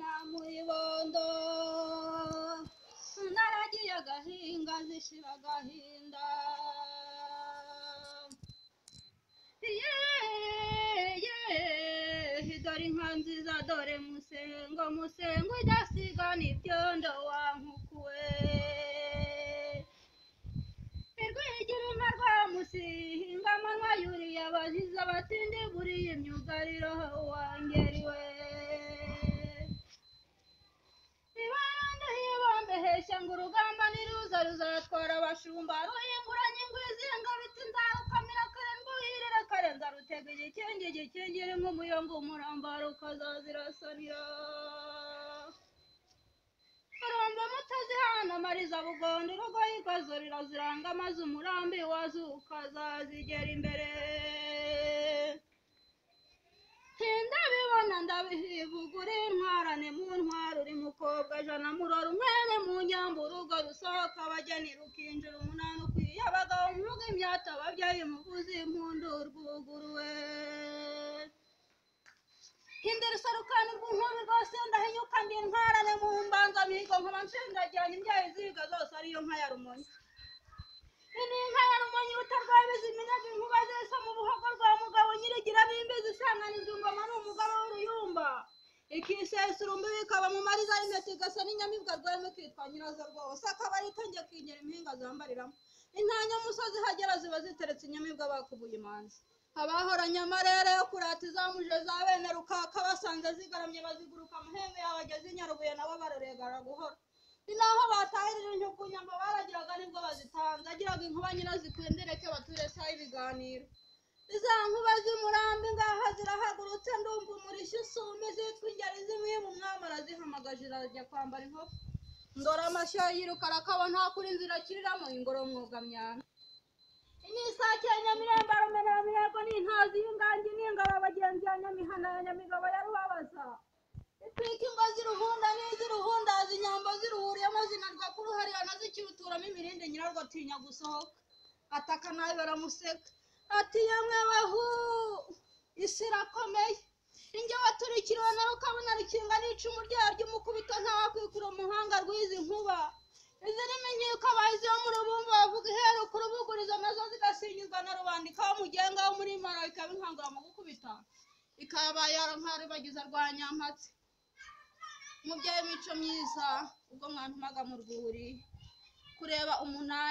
nyamuyibondo naragiye agahinga zishira agahinda dore inka nziza dore musengo idasigana ibyondo wankukuwe irwigira inka rwa musinga amanywa yuriye abahize abatindi buriye imyugariro wangeriwe hesha ngo urugamba niruza ruzatwara abashumba ruhinguranye ingwizinga biti nzarukamira karindwi uhirira karenza rutega igikingiri nk'umuyongo umurambaro ukazazirasanira urumva mutazihana amariza bugondo urugo y'ikazo riraziranga maze umurambi wazo ukazazigera imbere ndabibona ndabihivugura intwarane mu ntwaro uri mukobwa jana murora umwene mu nyambo urugo rusohoka abageni rukinjira umunani ukwiye abagabo muvuga imyata ababyeyi muvuze impundu rwuguruwe hindira isarukani rw'inkuru rwose ndahinyuka ndi intwarane mu mbanza mihigo nkaba nsindajyanye imbyaye ziga zose ariyo nka ya rumonyi ini inka ya rumonyi utarwabiza iminyaga inkuba zesa mu buhogo rwa mugabo nyirigira bimbizi isanganizwa ingoma n'umugabo w'uruyumba ikisesa urumbi bikaba mu mariza y'imeti igasa n'inyamibwa rweme kitwa nyirazo rwose akaba ari itonge kwigera impinga zambariramo intanya musozi hagera ziba ziteretse inyamibwa bakubuye imanzi abahoranye amarere yo kurata izamuje za bene rukaka basanze zigaramye baziguruka amahembe yabageze inyarubuye nabo bararegara guhora inaho batahirira inyugunyamba baragiraga nibwo bazitanze agiraga inkuba nyirazikwendereke bature sayi ibiganiro iza nkuba z'umurambi ngaha zirahagurutse ndumva umurishyo usumba zitwa ingeri zimwe mu mwami arazihamagaje irajya kwambara inkoko ndora amashyo yiruka arakaba nta kuri inzira akiriramo ingoro mwugamyana inisake ya Nyamirembe arumena mirego n'intazi y'ingangi n'ingabo abagenzi ya Nyamihana ya Nyamigabo ya Rubabaza itwika ingo z'iruhunda n'iziruhundazi inyambo ziruhuriyemo zinarwa kuruharira nazikiruturamo imirindi nyirarwo atinya gusohoka ataka nawe baramuseka ati yamwe bahu isi irakomeye inge waturikiriwe na rukabona rikinga n'icumu ryaryo umukubito ntawakwikura umuhanga rw'izi nkuba izirimo inkiko abahizi bo mu rubumbu bavuga iheruka urubugurizo nazo zigasingizwa na rubanda ikaba mugenga wo muri mara ikaba inkangura mu gukubita ikaba yarankari bagiza rwa nyampatsi umubyeyi mico myiza ubwo mwantumaga mu rwuri kureba umunani